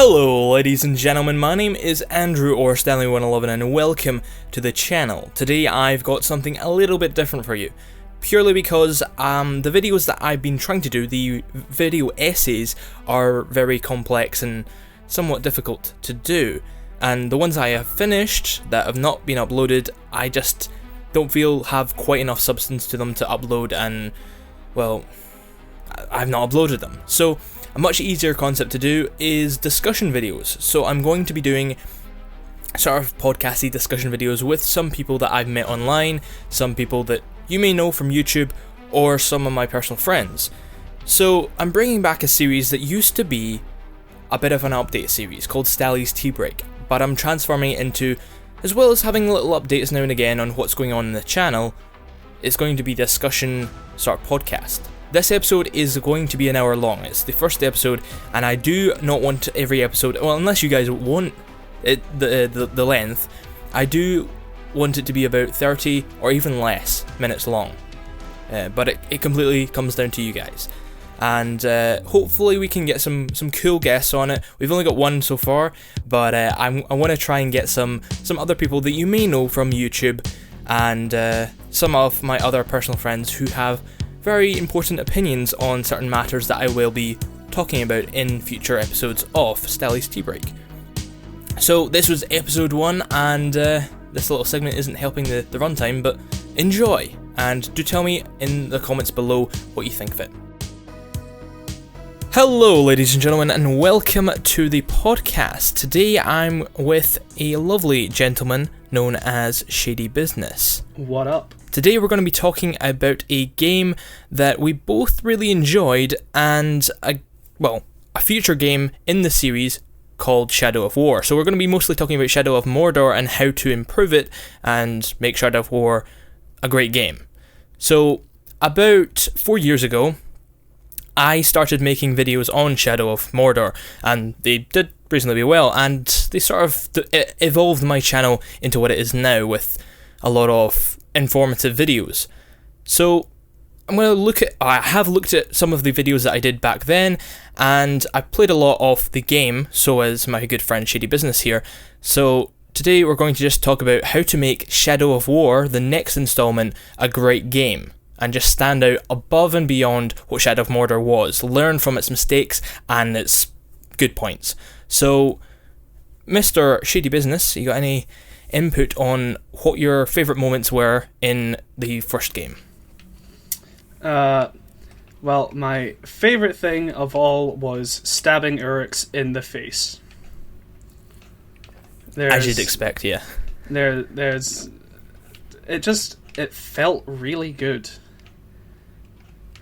Hello ladies and gentlemen, my name is Andrew or Stalli111 and welcome to the channel. Today I've got something a little bit different for you. Purely because the videos that I've been trying to do, the video essays, are very complex and somewhat difficult to do. And the ones I have finished that have not been uploaded, I just don't feel have quite enough substance to them to upload, and well, I've not uploaded them. So a much easier concept to do is discussion videos. So I'm going to be doing sort of podcasty discussion videos with some people that I've met online, some people that you may know from YouTube, or some of my personal friends. So I'm bringing back a series that used to be a bit of an update series called Stalli's Teabreak, but I'm transforming it into, as well as having little updates now and again on what's going on in the channel, it's going to be discussion sort of podcast. This episode is going to be an hour long. It's the first episode, and I do not want every episode, well, unless you guys want it, the length, I do want it to be about 30 or even less minutes long. But it completely comes down to you guys. And hopefully we can get some cool guests on it. We've only got one so far, but I want to try and get some other people that you may know from YouTube, and some of my other personal friends who have very important opinions on certain matters that I will be talking about in future episodes of Stalli's Teabreak. So this was episode 1, and this little segment isn't helping the runtime, but enjoy, and do tell me in the comments below what you think of it. Hello ladies and gentlemen, and welcome to the podcast. Today I'm with a lovely gentleman known as ShadyBiznis. What up? Today we're going to be talking about a game that we both really enjoyed, and a future game in the series called Shadow of War. So we're going to be mostly talking about Shadow of Mordor and how to improve it and make Shadow of War a great game. So about 4 years ago, I started making videos on Shadow of Mordor, and they did reasonably well, and they sort of evolved my channel into what it is now, with a lot of informative videos. So I'm going to I have looked at some of the videos that I did back then, and I played a lot of the game, so as my good friend ShadyBiznis here. So today we're going to just talk about how to make Shadow of War, the next installment, a great game, and just stand out above and beyond what Shadow of Mordor was, learn from its mistakes and its good points. So Mr. ShadyBiznis, you got any input on what your favourite moments were in the first game? Well, my favourite thing of all was stabbing Urix in the face. As you'd expect, yeah. It felt really good.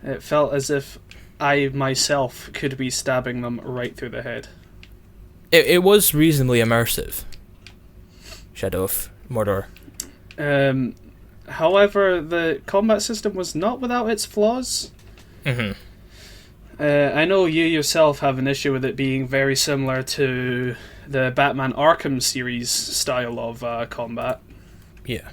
It felt as if I myself could be stabbing them right through the head. It was reasonably immersive, Shadow of Mordor. However, the combat system was not without its flaws. Mm-hmm. I know you yourself have an issue with it being very similar to the Batman Arkham series style of combat. Yeah.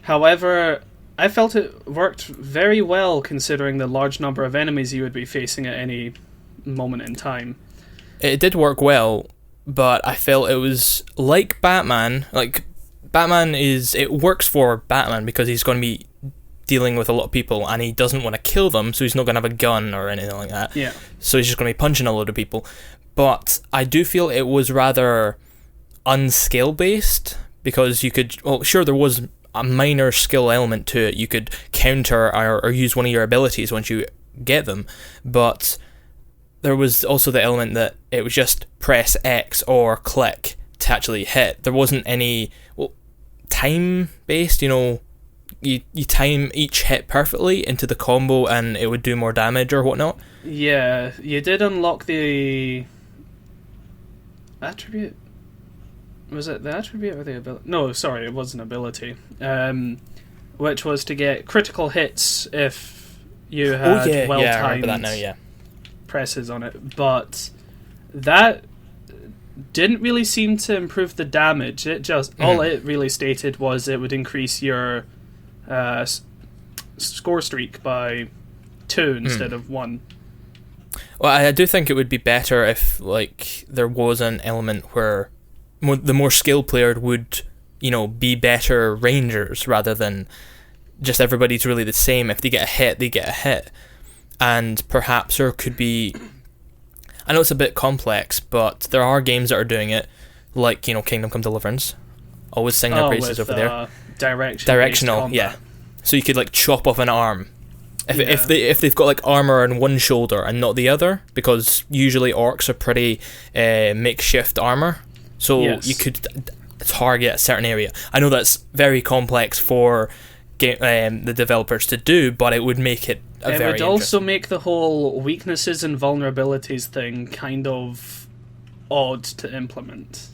However, I felt it worked very well considering the large number of enemies you would be facing at any moment in time. It did work well, but I felt it was like Batman. Like, Batman it works for Batman because he's going to be dealing with a lot of people and he doesn't want to kill them, so he's not going to have a gun or anything like that. Yeah. So he's just going to be punching a load of people. But I do feel it was rather unskill based, because you could, well, sure, there was a minor skill element to it. You could counter or use one of your abilities once you get them, but there was also the element that it was just press X or click to actually hit. There wasn't any time-based, you time each hit perfectly into the combo and it would do more damage or whatnot. Yeah, you did unlock the attribute. Was it the attribute or the ability? No, sorry, it was an ability. Which was to get critical hits if you had I well-timed remember that now, yeah. presses on it. But that didn't really seem to improve the damage. It just all it really stated was it would increase your score streak by 2 instead of 1. Well, I do think it would be better if, like, there was an element where the more skilled player would, be better rangers rather than just everybody's really the same. If they get a hit, they get a hit. And perhaps there could be... I know it's a bit complex, but there are games that are doing it, like, Kingdom Come Deliverance. Always sing their praises over there. Directional, combat. Yeah. So you could, like, chop off an arm. If they've got, like, armor on one shoulder and not the other, because usually orcs are pretty makeshift armor, so you could target a certain area. I know that's very complex for the developers to do, but it would make it very It would also make the whole weaknesses and vulnerabilities thing kind of odd to implement.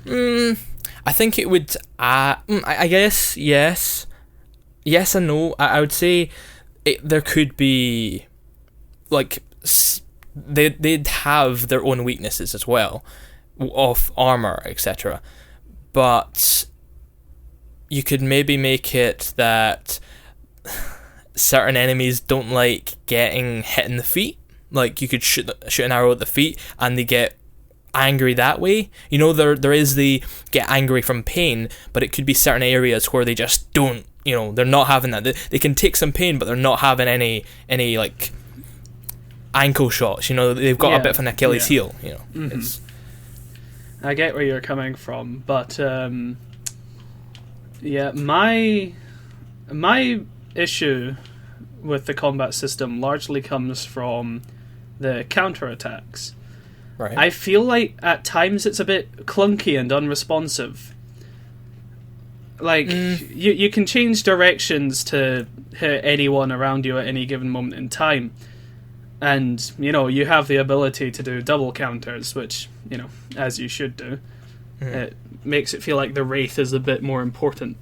I think it would. I guess yes and no. I would say there could be, like, they'd have their own weaknesses as well, of armor, etc. But you could maybe make it that certain enemies don't like getting hit in the feet. Like, you could shoot an arrow at the feet and they get angry that way. There is the get angry from pain, but it could be certain areas where they just don't, they're not having that. They can take some pain, but they're not having any like ankle shots. They've got a bit of an Achilles heel. Mm-hmm. I get where you're coming from, but my issue with the combat system largely comes from the counterattacks. Right. I feel like at times it's a bit clunky and unresponsive. Like, you can change directions to hit anyone around you at any given moment in time. And, you have the ability to do double counters, which, as you should do. It makes it feel like the Wraith is a bit more important.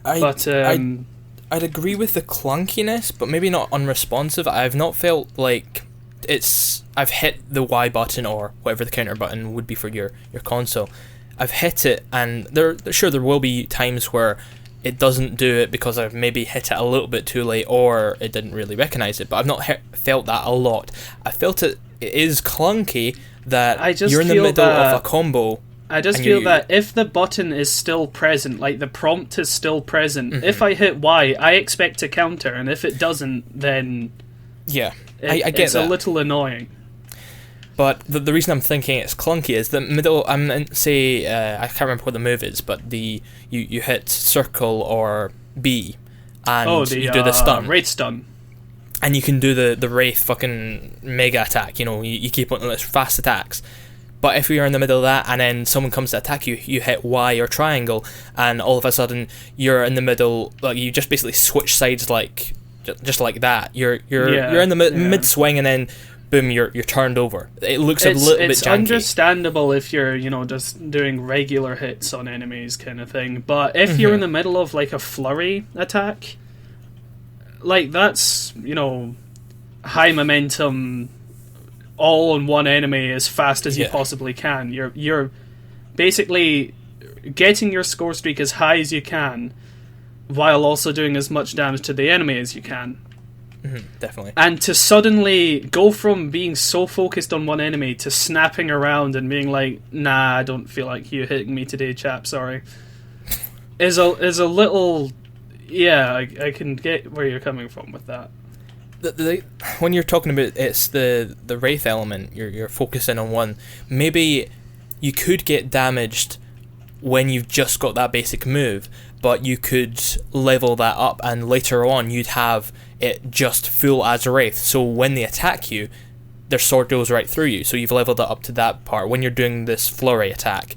I'd agree with the clunkiness, but maybe not unresponsive. I've not felt like I've hit the Y button, or whatever the counter button would be for your console. I've hit it, and there will be times where it doesn't do it because I've maybe hit it a little bit too late, or it didn't really recognise it, but I've not felt that a lot. I felt it is clunky, that you're in the middle of a combo. I just feel that if the button is still present, like the prompt is still present, if I hit Y, I expect to counter, and if it doesn't, then I get it's that. A little annoying. But the reason I'm thinking it's clunky is the middle. I can't remember what the move is, but you hit circle or B, and you do the stun. Wraith stun. And you can do the Wraith fucking mega attack. You keep on those fast attacks. But if you're in the middle of that and then someone comes to attack you, you hit Y or triangle, and all of a sudden you're in the middle. Like, you just basically switch sides, like just like that. You're in the mid swing, and then boom, you're turned over. It looks a little bit janky. It's understandable if you're just doing regular hits on enemies kind of thing. But if you're in the middle of like a flurry attack, like, that's high momentum, all on one enemy as fast as you possibly can. You're basically getting your score streak as high as you can, while also doing as much damage to the enemy as you can. Definitely. And to suddenly go from being so focused on one enemy to snapping around and being like, nah, I don't feel like you hitting me today, chap, sorry, is a little... Yeah, I can get where you're coming from with that. When you're talking about it's the Wraith element, you're focusing on one. Maybe you could get damaged when you've just got that basic move, but you could level that up, and later on you'd have it just full as a Wraith. So when they attack you, their sword goes right through you. So you've leveled it up to that part. When you're doing this flurry attack,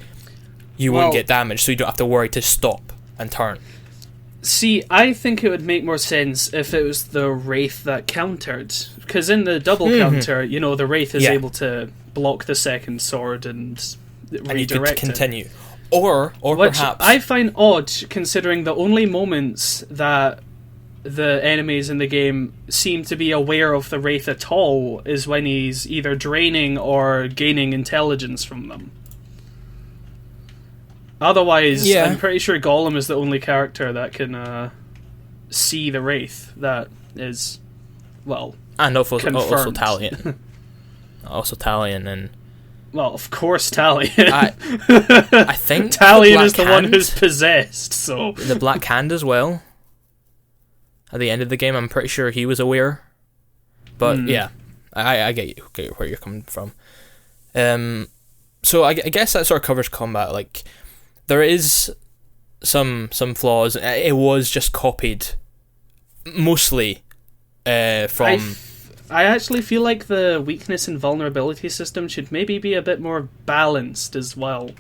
you won't get damaged, so you don't have to worry to stop and turn. See, I think it would make more sense if it was the Wraith that countered. Because in the double counter, the Wraith is able to block the second sword and redirect you could continue. Or which perhaps... I find odd, considering the only moments that the enemies in the game seem to be aware of the Wraith at all is when he's either draining or gaining intelligence from them. Otherwise, I'm pretty sure Gollum is the only character that can see the Wraith that is, well, And also confirmed. Talion. Also Talion and... Well, of course Talion. I think Talion is the one who's possessed, so... The Black Hand as well. At the end of the game, I'm pretty sure he was aware. But yeah, I get where you're coming from. So I guess that sort of covers combat. Like, there is some flaws. It was just copied mostly from... I actually feel like the weakness and vulnerability system should maybe be a bit more balanced as well.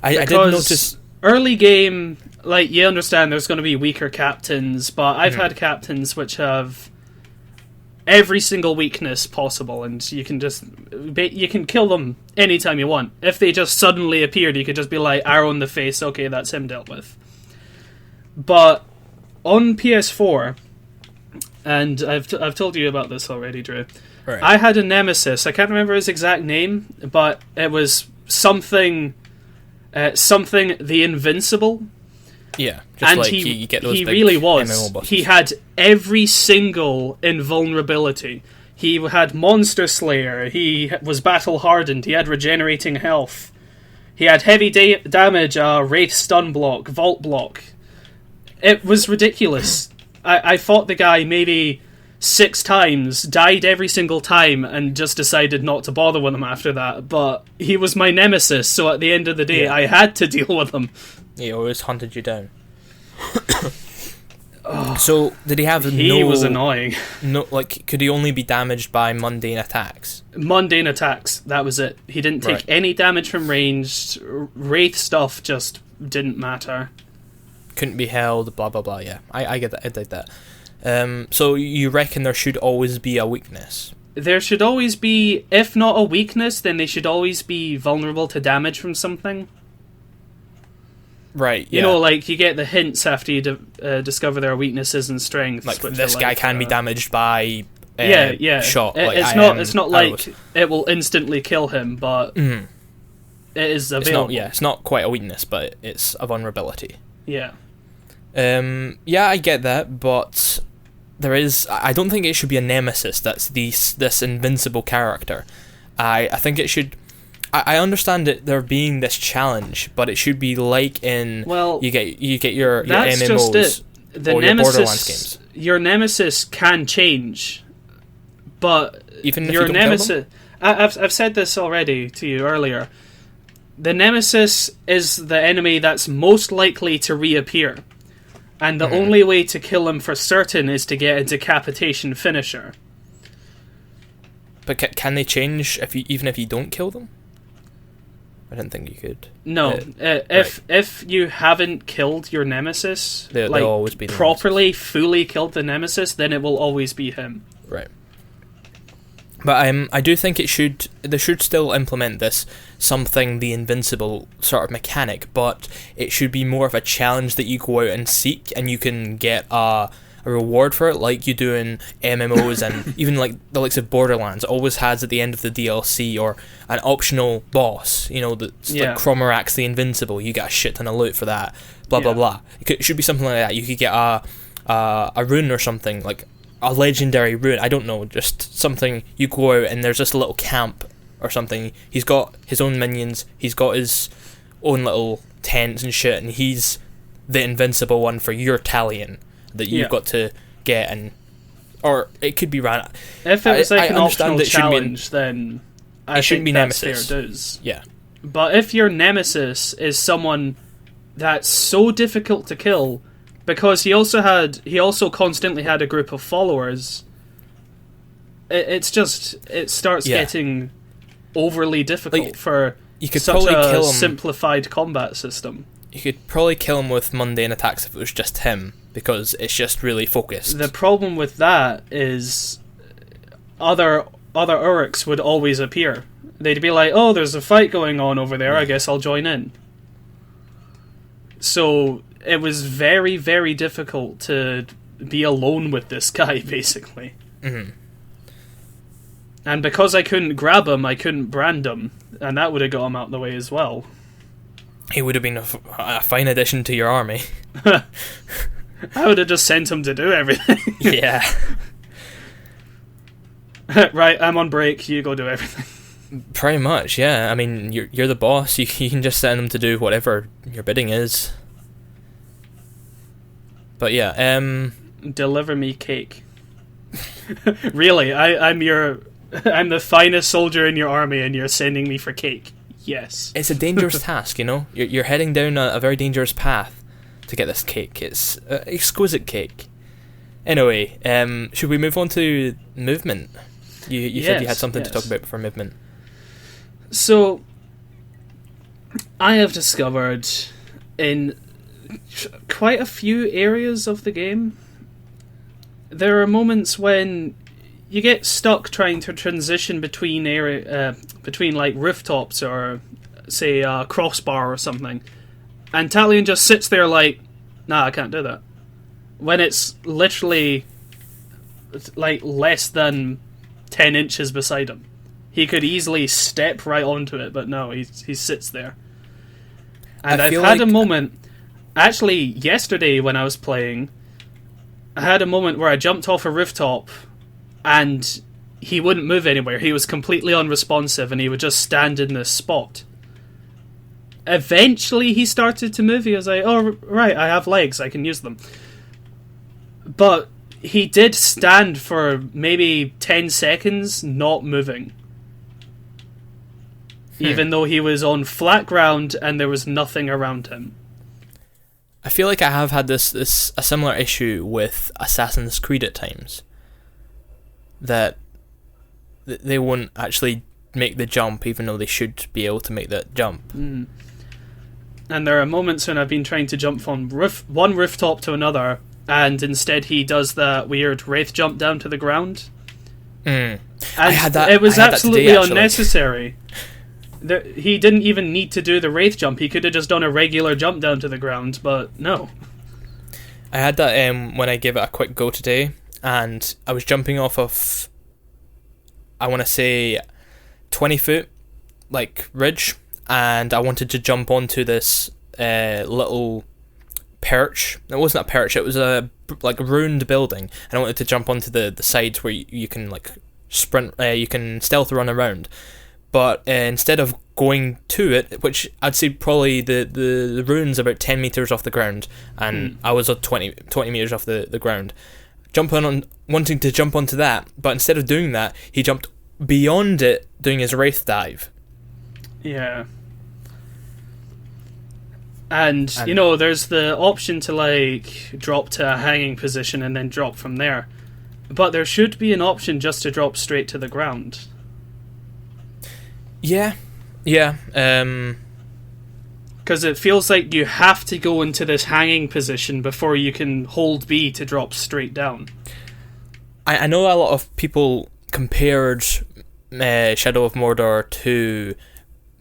I did notice... Early game, like, you understand there's going to be weaker captains, but I've had captains which have every single weakness possible, and you can kill them anytime you want. If they just suddenly appeared, you could just be like, arrow in the face, okay, that's him dealt with. But on PS4... And I've told you about this already, Drew. Right. I had a nemesis. I can't remember his exact name, but it was something the Invincible. Yeah, just and like you get those he big really was. MMO bosses. He had every single invulnerability. He had Monster Slayer. He was battle hardened. He had regenerating health. He had heavy damage, Wraith stun block, vault block. It was ridiculous. I fought the guy maybe 6 times, died every single time, and just decided not to bother with him after that. But he was my nemesis, so at the end of the day, I had to deal with him. He always hunted you down. So, did he have He was annoying. No, like, could he only be damaged by mundane attacks? Mundane attacks, that was it. He didn't take any damage from ranged. Wraith stuff just didn't matter. Couldn't be held, blah blah blah. Yeah, I get that. I did that. So you reckon there should always be a weakness? There should always be, if not a weakness, then they should always be vulnerable to damage from something. Right. Yeah. You know, like you get the hints after you discover their weaknesses and strengths. Like this guy can be damaged by shot. It's not like it will instantly kill him, but it is available. It's not quite a weakness, but it's a vulnerability. Yeah. Yeah, I get that, but I don't think it should be a nemesis that's this invincible character. I think it should... I understand it there being this challenge, but it should be like in... Well, you get your that's MMOs just it. or your Borderlands games. Your nemesis can change, but even if your you don't nemesis... kill them? I've said this already to you earlier. The nemesis is the enemy that's most likely to reappear. And the only way to kill him for certain is to get a decapitation finisher. But can they change even if you don't kill them? I didn't think you could. No, if you haven't killed your nemesis, they'll always be the properly, fully killed the nemesis, then it will always be him. Right. But I do think they should still implement this the invincible sort of mechanic, but it should be more of a challenge that you go out and seek, and you can get a reward for it, like you do in MMOs and even like the likes of Borderlands always has at the end of the DLC, or an optional boss, that's like Cromorax the Invincible. You get a shit ton of loot for that. Blah blah blah. It should be something like that. You could get a rune or something, like a legendary rune, I don't know, just something. You go out and there's just a little camp or something. He's got his own minions, he's got his own little tents and shit, and he's the invincible one for your Talion that you've got to get, or it could be ran. If it was like an optional challenge, then I think that's nemesis. Fair dues. Yeah. But if your nemesis is someone that's so difficult to kill, because he also constantly had a group of followers, it starts getting overly difficult for you could such probably kill him. Simplified combat system. You could probably kill him with mundane attacks if it was just him, because it's just really focused. The problem with that is other Uruks would always appear. They'd be like, oh, there's a fight going on over there, I guess I'll join in. So it was very, very difficult to be alone with this guy, basically. Mm-hmm. And because I couldn't grab him, I couldn't brand him, and that would have got him out of the way as well. He would have been a fine addition to your army. I would have just sent him to do everything. Yeah. Right, I'm on break, you go do everything. Pretty much, yeah. I mean, you're the boss. You can just send them to do whatever your bidding is. But yeah, Deliver me cake. Really, I'm the finest soldier in your army, and you're sending me for cake. Yes. It's a dangerous task, you know? You're heading down a very dangerous path to get this cake. It's exquisite cake. Anyway, should we move on to movement? You said you had something to talk about before movement. So, I have discovered in quite a few areas of the game, there are moments when you get stuck trying to transition between like rooftops or say a crossbar or something, and Talion just sits there like, nah, I can't do that. When it's literally like less than 10 inches beside him. He could easily step right onto it, but no, he sits there. And I've had a moment, actually yesterday when I was playing, I had a moment where I jumped off a rooftop and he wouldn't move anywhere. He was completely unresponsive and he would just stand in this spot. Eventually he started to move. He was like, oh, right, I have legs, I can use them. But he did stand for maybe 10 seconds not moving. Even though he was on flat ground and there was nothing around him. I feel like I have had a similar issue with Assassin's Creed at times. That they won't actually make the jump, even though they should be able to make that jump. Mm. And there are moments when I've been trying to jump from one rooftop to another, and instead he does that weird wraith jump down to the ground. And I had that. It was absolutely unnecessary. He didn't even need to do the wraith jump. He could have just done a regular jump down to the ground, but no. I had that when I gave it a quick go today, and I was jumping off of, I want to say, 20 foot, like, ridge, and I wanted to jump onto this little perch. It wasn't a perch, it was a ruined building, and I wanted to jump onto the sides where you can, like, sprint, you can stealth run around. But instead of going to it, which I'd say probably the ruin's about 10 metres off the ground, and I was at 20 metres off the ground, wanting to jump onto that, but instead of doing that, he jumped beyond it, doing his wraith dive. Yeah. And you know, there's the option to, like, drop to a hanging position and then drop from there. But there should be an option just to drop straight to the ground. Yeah. Because it feels like you have to go into this hanging position before you can hold B to drop straight down. I know a lot of people compared Shadow of Mordor to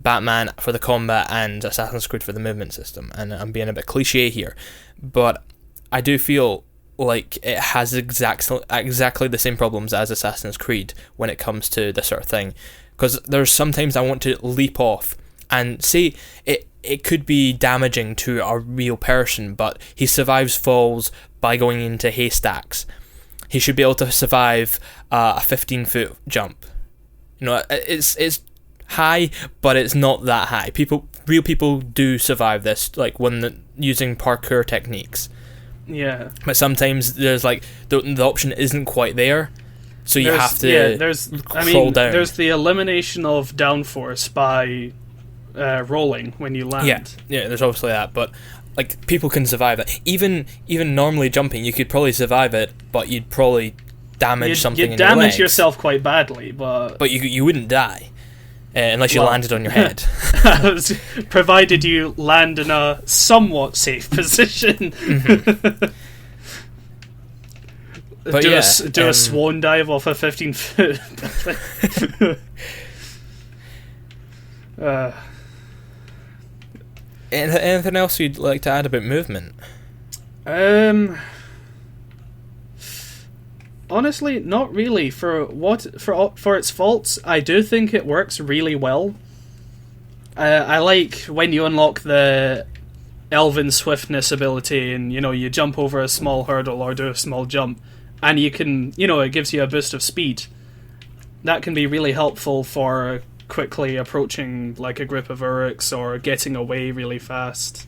Batman for the combat and Assassin's Creed for the movement system, and I'm being a bit cliche here, but I do feel like it has exactly the same problems as Assassin's Creed when it comes to this sort of thing. Because there's sometimes I want to leap off and say it could be damaging to a real person, but he survives falls by going into haystacks. He should be able to survive a 15-foot jump. You know, it's high, but it's not that high. Real people do survive this, like when using parkour techniques. Yeah. But sometimes there's like the option isn't quite there. So you have to crawl down. There's the elimination of downforce by rolling when you land. Yeah, there's obviously that, but like people can survive that. Even normally jumping, you could probably survive it, but you'd probably damage something in your legs. You'd damage yourself quite badly, but you wouldn't die unless you landed on your head. Provided you land in a somewhat safe position. Mm-hmm. But do a swan dive off a 15-foot. Anything else you'd like to add about movement? Honestly, not really. For its faults, I do think it works really well. I like when you unlock the Elven Swiftness ability, and you jump over a small hurdle or do a small jump. And you can, it gives you a boost of speed. that can be really helpful for quickly approaching like a group of Uruks or getting away really fast.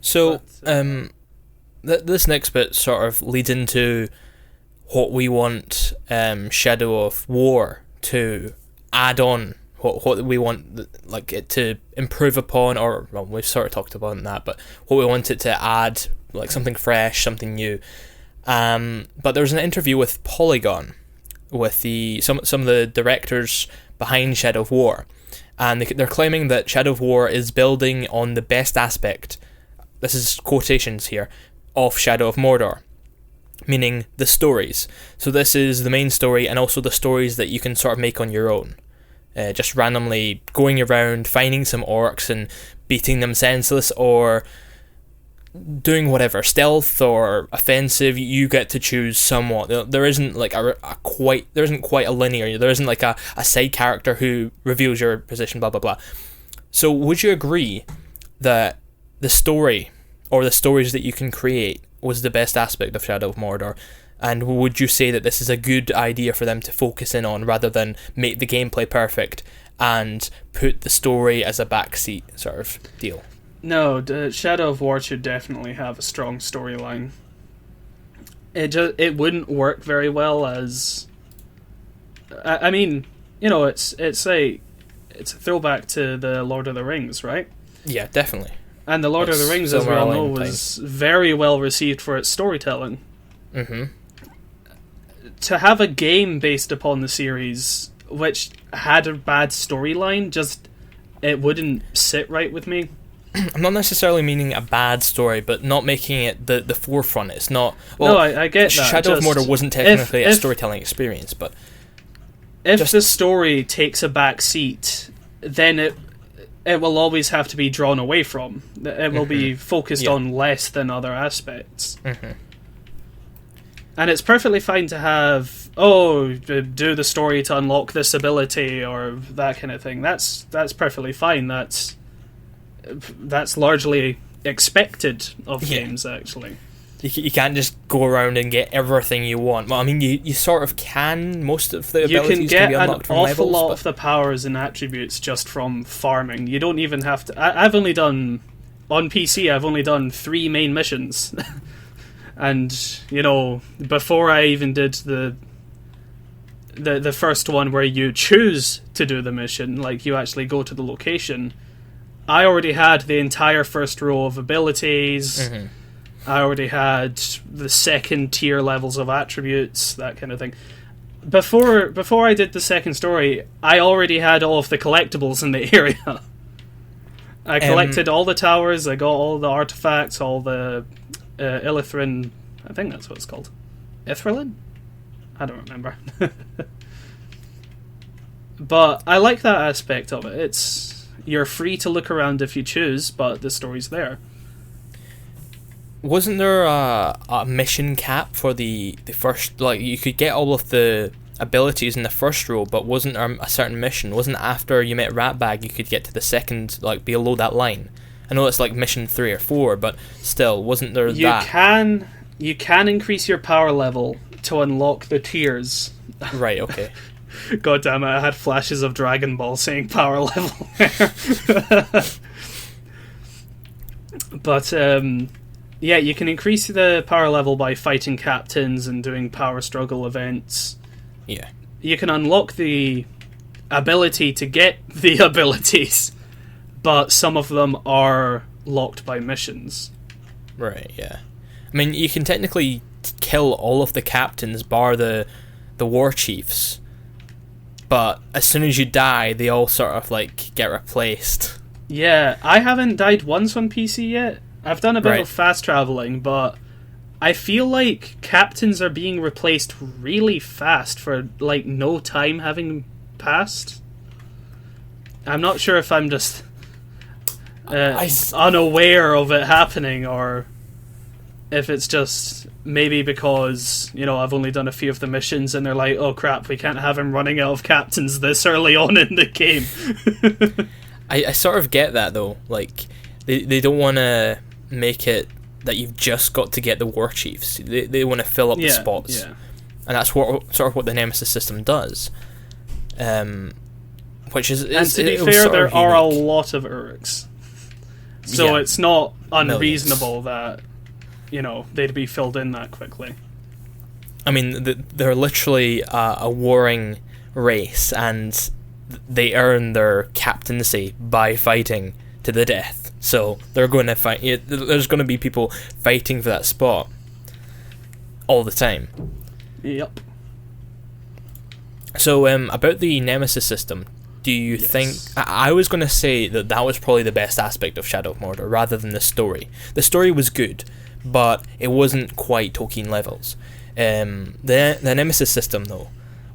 So, this next bit sort of leads into what we want Shadow of War to add on, what we want like it to improve upon, or well, we've sort of talked about that, but what we want it to add, like something fresh, something new. But there was an interview with Polygon, with some of the directors behind Shadow of War, and they're claiming that Shadow of War is building on the best aspect, this is quotations here, of Shadow of Mordor, meaning the stories. So this is the main story, and also the stories that you can sort of make on your own. Just randomly going around, finding some orcs and beating them senseless, or doing whatever, stealth or offensive. You get to choose somewhat. There isn't like there isn't quite a linear, there isn't like a side character who reveals your position, blah blah blah. So would you agree that the story, or the stories that you can create, was the best aspect of Shadow of Mordor? And would you say that this is a good idea for them to focus in on, rather than make the gameplay perfect and put the story as a backseat sort of deal? No, Shadow of War should definitely have a strong storyline. It wouldn't work very well as... I mean, you know, it's a throwback to the Lord of the Rings, right? Yeah, definitely. And the Lord of the Rings, as we all know, was very well received for its storytelling. Mm-hmm. To have a game based upon the series which had a bad storyline, it wouldn't sit right with me. I'm not necessarily meaning a bad story, but not making it the forefront. It's not... Well, no, I get that. Shadow of Mordor wasn't technically a storytelling experience, but... If the story takes a back seat, then it will always have to be drawn away from. It will be focused on less than other aspects. Mm-hmm. And it's perfectly fine to have, do the story to unlock this ability or that kind of thing. That's perfectly fine. That's largely expected of games, actually. You can't just go around and get everything you want. Well, I mean, you sort of can. Most of the abilities can be unlocked from levels. You can get an awful lot of the powers and attributes just from farming. You don't even have to... I've only done... On PC, I've only done 3 main missions. And, you know, before I even did the first one where you choose to do the mission, like you actually go to the location, I already had the entire first row of abilities. Mm-hmm. I already had the second tier levels of attributes, that kind of thing. Before I did the second story, I already had all of the collectibles in the area. I collected all the towers, I got all the artifacts, all the Illithrin, I think that's what it's called. Ithralin? I don't remember. But I like that aspect of it. You're free to look around if you choose, but the story's there. Wasn't there a mission cap for the first... Like, you could get all of the abilities in the first row, but wasn't there a certain mission? Wasn't after you met Ratbag you could get to the second, like, below that line? I know it's like mission 3 or 4, but still, wasn't there that? You can increase your power level to unlock the tiers. Right, okay. God damn it, I had flashes of Dragon Ball saying power level there. But, yeah, you can increase the power level by fighting captains and doing power struggle events. Yeah. You can unlock the ability to get the abilities, but some of them are locked by missions. Right, yeah. I mean, you can technically kill all of the captains bar the war chiefs, but as soon as you die, they all sort of, like, get replaced. Yeah, I haven't died once on PC yet. I've done a bit of fast traveling, but I feel like captains are being replaced really fast for, like, no time having passed. I'm not sure if I'm just unaware of it happening, or if it's just maybe because, you know, I've only done a few of the missions and they're like, oh crap, we can't have him running out of captains this early on in the game. I sort of get that, though. Like, they don't want to make it that you've just got to get the war chiefs. They want to fill up the spots. and that's sort of what the Nemesis system does. Which is, and to be fair, there are a lot of Uruks, so it's not unreasonable that they'd be filled in that quickly. I mean, they're literally a warring race, and they earn their captaincy by fighting to the death. So they're going to fight. There's going to be people fighting for that spot all the time. Yep. So about the Nemesis system, do you think... I was going to say that was probably the best aspect of Shadow of Mordor, rather than the story. The story was good, but it wasn't quite Tolkien levels. The Nemesis system, though,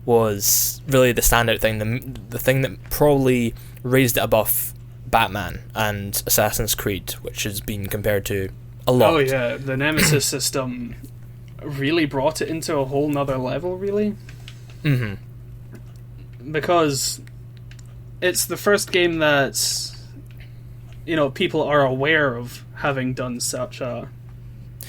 was really the standout thing, the thing that probably raised it above Batman and Assassin's Creed, which has been compared to a lot. Oh yeah, the Nemesis system really brought it into a whole nother level, really. Because it's the first game that's, people are aware of having done such a...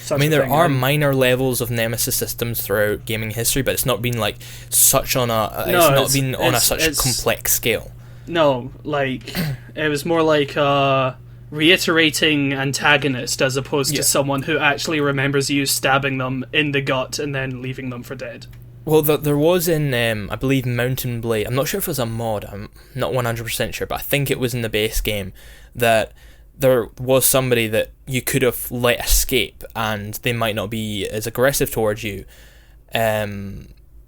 there are minor levels of Nemesis systems throughout gaming history, but it's not been like such on a. It's not been on such complex scale. No, it was more like a reiterating antagonist as opposed to someone who actually remembers you stabbing them in the gut and then leaving them for dead. Well, there was in, I believe, Mountain Blade. I'm not sure if it was a mod. I'm not 100% sure, but I think it was in the base game that there was somebody that you could have let escape, and they might not be as aggressive towards you.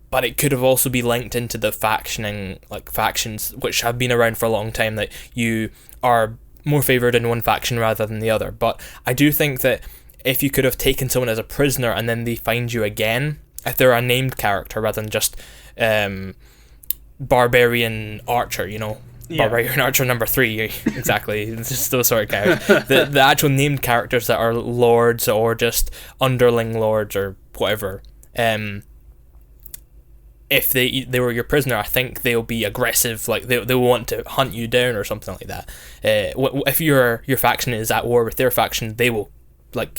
But it could have also be linked into the factions which have been around for a long time, that you are more favoured in one faction rather than the other. But I do think that if you could have taken someone as a prisoner and then they find you again, if they're a named character rather than just Barbarian Archer, Barbarian Archer number 3, exactly. It's just those sort of characters. The actual named characters that are lords or just underling lords or whatever. If they were your prisoner, I think they'll be aggressive. Like they'll want to hunt you down or something like that. If your faction is at war with their faction, they will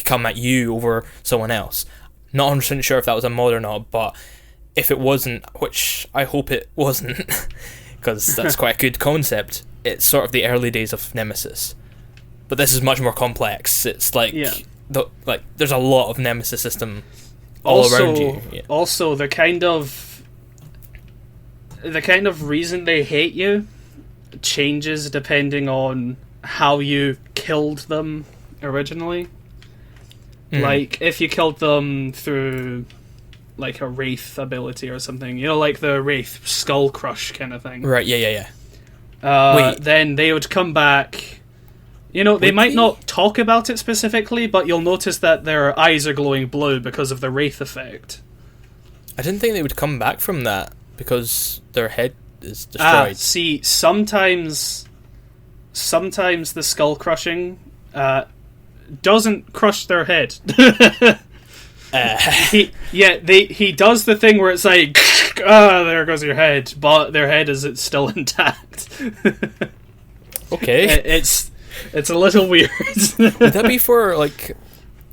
come at you over someone else. Not 100% sure if that was a mod or not, but if it wasn't, which I hope it wasn't, because that's quite a good concept, it's sort of the early days of Nemesis. But this is much more complex. It's there's a lot of Nemesis system all around you. Yeah. Also, the kind of reason they hate you changes depending on how you killed them originally. If you killed them through a wraith ability or something, like the wraith skull crush kind of thing. Right, yeah. Then they would come back. They might not talk about it specifically, but you'll notice that their eyes are glowing blue because of the wraith effect. I didn't think they would come back from that because their head is destroyed. See, sometimes the skull crushing doesn't crush their head. He does the thing where it's like, there goes your head, but their head is still intact. Okay, it's a little weird. Would that be for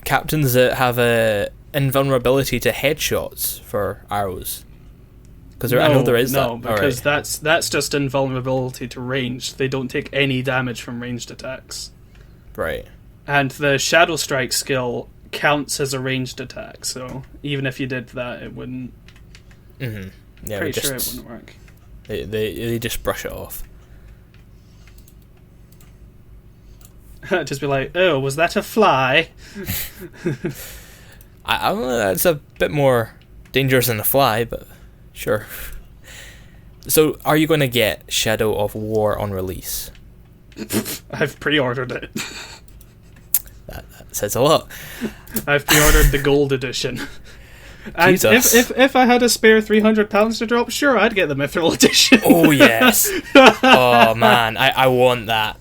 captains that have a invulnerability to headshots for arrows? Because I know there is that. No, because that's just invulnerability to range. They don't take any damage from ranged attacks. Right. And the Shadow Strike skill counts as a ranged attack, so even if you did that, it wouldn't. Mm-hmm. Yeah, pretty sure it wouldn't work. They just brush it off. Just be like, oh, was that a fly? I don't know, that's a bit more dangerous than a fly, but sure. So, are you going to get Shadow of War on release? I've pre-ordered it. That says a lot. I've pre-ordered the gold edition. And if I had a spare £300 to drop, sure, I'd get the Mithril edition. Oh, yes. Oh, man, I want that.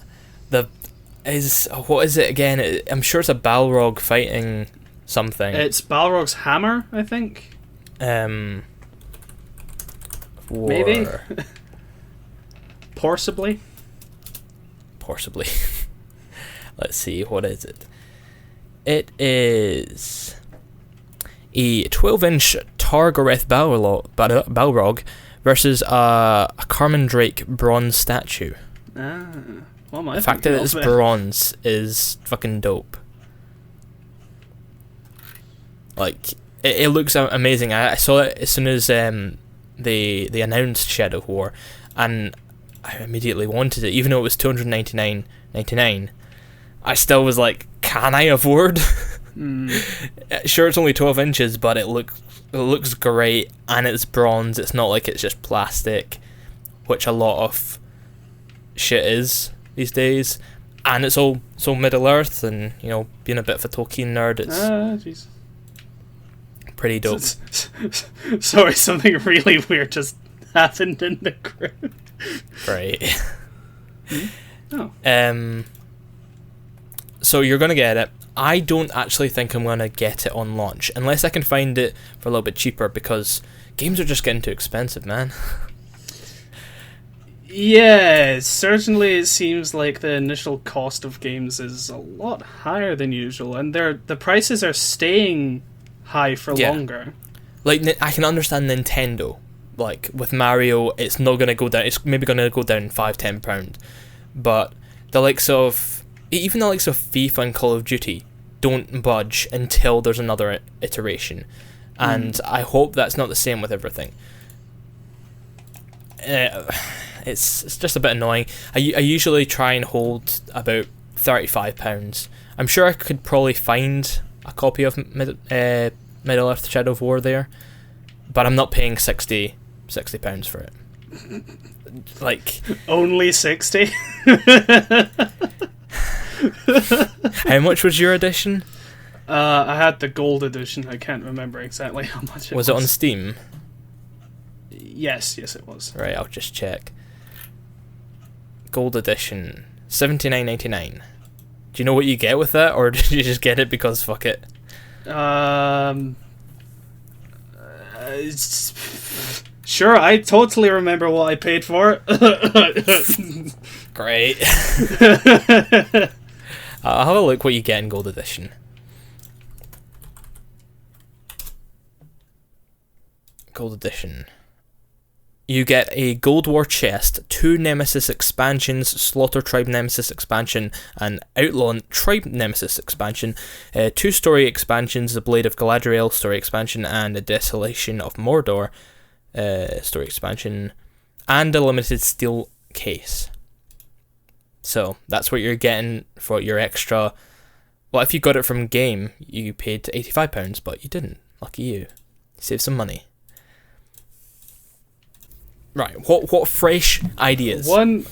What is it again? I'm sure it's a Balrog fighting something. It's Balrog's hammer, I think. Maybe. Possibly. Let's see, what is it? It is a 12-inch Targareth Balrog versus a Carmen Drake bronze statue. Well, the fact that it's bronze is fucking dope. Like, it looks amazing. I saw it as soon as they announced Shadow of War, and I immediately wanted it, even though it was $299.99. I still was like, can I afford? Sure, it's only 12 inches, but it looks great, and it's bronze. It's not like it's just plastic, which a lot of shit is these days. And it's all so Middle Earth, and being a bit of a Tolkien nerd, it's pretty dope. Sorry, something really weird just happened in the group. Right. Oh. So you're gonna get it. I don't actually think I'm gonna get it on launch unless I can find it for a little bit cheaper, because games are just getting too expensive, man. Yeah, certainly it seems like the initial cost of games is a lot higher than usual, and the prices are staying high for longer. Like, I can understand Nintendo. Like, with Mario, it's not going to go down. It's maybe going to go down £5-10. But the likes of FIFA and Call of Duty don't budge until there's another iteration. And I hope that's not the same with everything. It's just a bit annoying. I usually try and hold about £35. I'm sure I could probably find a copy of Middle Earth Shadow of War there, but I'm not paying £60 for it. Like, only 60. How much was your edition? I had the gold edition. I can't remember exactly how much it was. Was it on Steam? Yes, it was. Right, I'll just check. Gold edition, $79.99. Do you know what you get with that, or did you just get it because fuck it? Sure, I totally remember what I paid for it. Great. I'll have a look what you get in gold edition. Gold edition. You get a Gold War chest, 2 Nemesis expansions, Slaughter Tribe Nemesis expansion, and Outlaw Tribe Nemesis expansion, 2 story expansions, the Blade of Galadriel story expansion, and the Desolation of Mordor story expansion, and a limited steel case. So that's what you're getting for your extra. Well, if you got it from game, you paid £85, but you didn't. Lucky you. Save some money. Right, what fresh ideas? One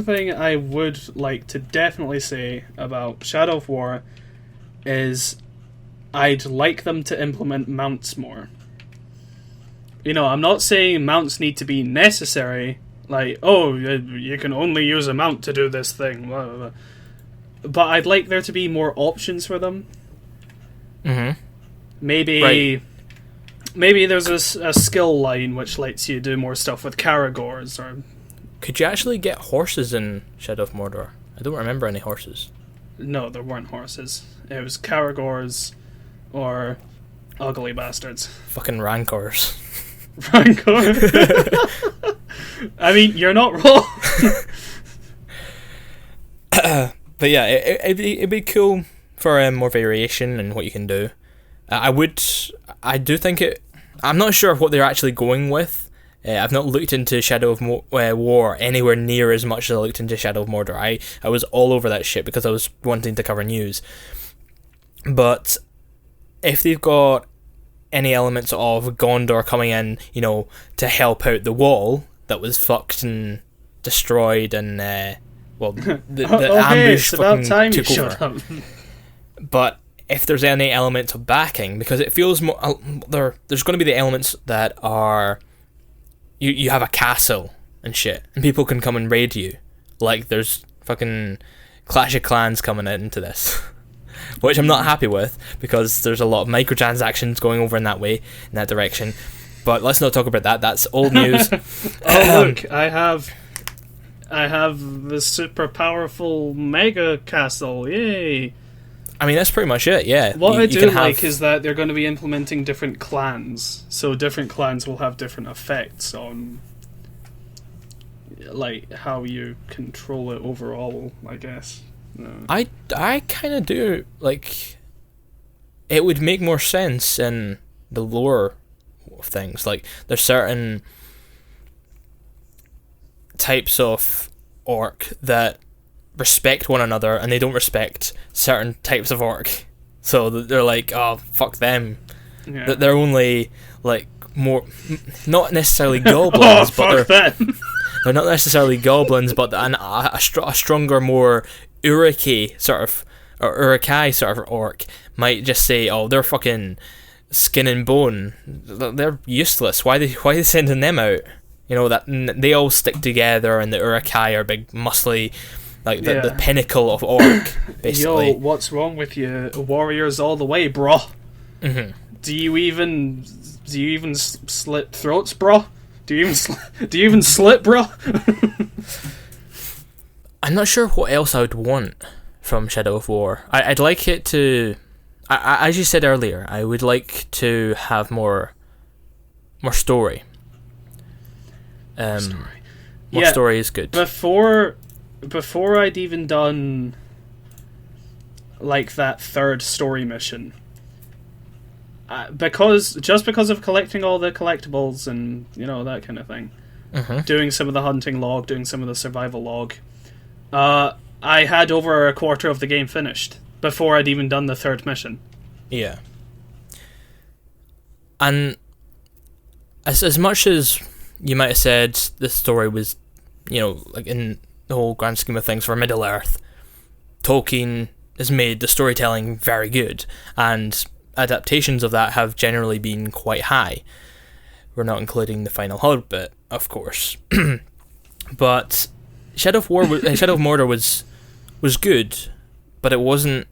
thing I would like to definitely say about Shadow of War is I'd like them to implement mounts more. I'm not saying mounts need to be necessary, like, oh, you can only use a mount to do this thing, blah, blah, blah. But I'd like there to be more options for them. Mm-hmm. Maybe there's a skill line which lets you do more stuff with Caragors, or... Could you actually get horses in Shadow of Mordor? I don't remember any horses. No, there weren't horses. It was Caragors or ugly bastards. Fucking Rancors. Rancor? I mean, you're not wrong. But yeah, it'd be cool for more variation in what you can do. I do think it... I'm not sure what they're actually going with. I've not looked into Shadow of War anywhere near as much as I looked into Shadow of Mordor. I was all over that shit because I was wanting to cover news. But if they've got any elements of Gondor coming in, to help out the wall that was fucked and destroyed, and the ambush it's about time took you over. shut up. But if there's any elements of backing, because it feels more... there's going to be the elements that are... You have a castle and shit, and people can come and raid you. Like, there's fucking Clash of Clans coming into this. Which I'm not happy with, because there's a lot of microtransactions going over in that direction. But let's not talk about that. That's old news. Oh, look, I have the super powerful mega castle. Yay! I mean, that's pretty much it, yeah. What I do like is that they're going to be implementing different clans, so different clans will have different effects on like how you control it overall, I guess. I kind of do, like, it would make more sense in the lore of things. Like, there's certain types of orc that respect one another, and they don't respect certain types of orc. So they're like, oh, fuck them. Yeah. They're only, like, more, not necessarily goblins, but they're not necessarily goblins, but a stronger, more Urukai sort of orc might just say, oh, they're fucking skin and bone. They're useless. Why they sending them out? You know, that they all stick together, and the Urukai are big, muscly, like the pinnacle of orc, basically. Yo, what's wrong with you? Warriors all the way, bro. Mm-hmm. Do you even slit throats, bro? Do you even slit, bro? I'm not sure what else I would want from Shadow of War. I'd like it to, as you said earlier, I would like to have more story. More story is good. Before I'd even done like that third story mission, because of collecting all the collectibles and that kind of thing, doing some of the hunting log, doing some of the survival log, I had over a quarter of the game finished before I'd even done the third mission. Yeah. And as much as you might have said the story was, like in the whole grand scheme of things for Middle-earth, Tolkien has made the storytelling very good, and adaptations of that have generally been quite high. We're not including the Final Hobbit, of course. But Shadow of Mordor was good, but it wasn't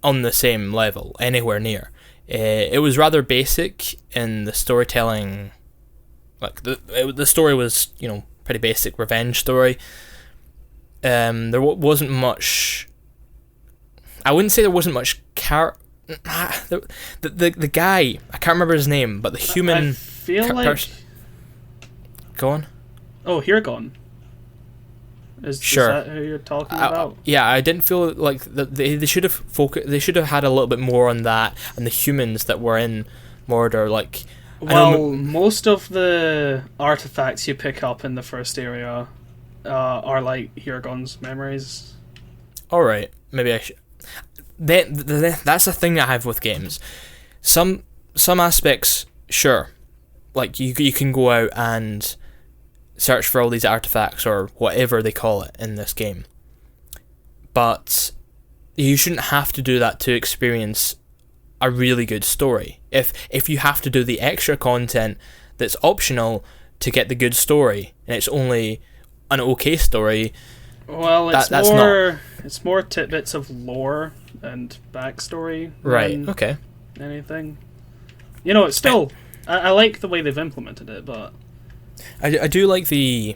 on the same level, anywhere near. It was rather basic in the storytelling. Like the story was, pretty basic revenge story. There wasn't much. I wouldn't say there wasn't much the guy, I can't remember his name, but the human. I feel like. Go on. Oh, Hirgon. Is that who you're talking about? Yeah, I didn't feel like they should have They should have had a little bit more on that and the humans that were in Mordor. Like, well, most of the artifacts you pick up in the first area are like Hirgon's memories. All right, maybe I should. That's the thing I have with games. Some aspects, sure, like you can go out and search for all these artifacts or whatever they call it in this game, but you shouldn't have to do that to experience a really good story. If you have to do the extra content that's optional to get the good story, and it's only an okay story, well, it's more tidbits of lore and backstory, right? Okay. Anything, it's still. I like the way they've implemented it, but I do like the.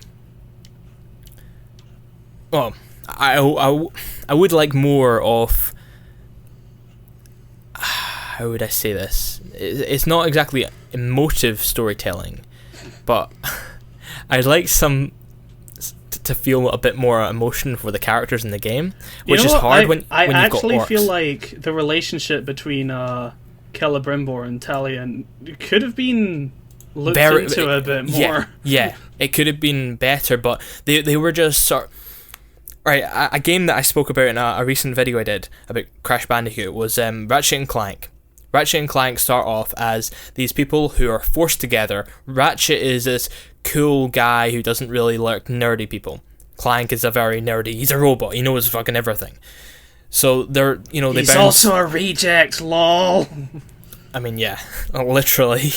Well, I would like more of. How would I say this? It's not exactly emotive storytelling, but I'd like some to feel a bit more emotion for the characters in the game, which is hard when you've got orcs. I actually feel like the relationship between Celebrimbor and Talion could have been looked into a bit more. Yeah, it could have been better, but they were just sort of... Right, a game that I spoke about in a recent video I did about Crash Bandicoot was Ratchet and Clank. Ratchet and Clank start off as these people who are forced together. Ratchet is this cool guy who doesn't really like nerdy people. Clank is a very nerdy... He's a robot, he knows fucking everything. So they're, they He's bounce... also a reject, lol. I mean, yeah, literally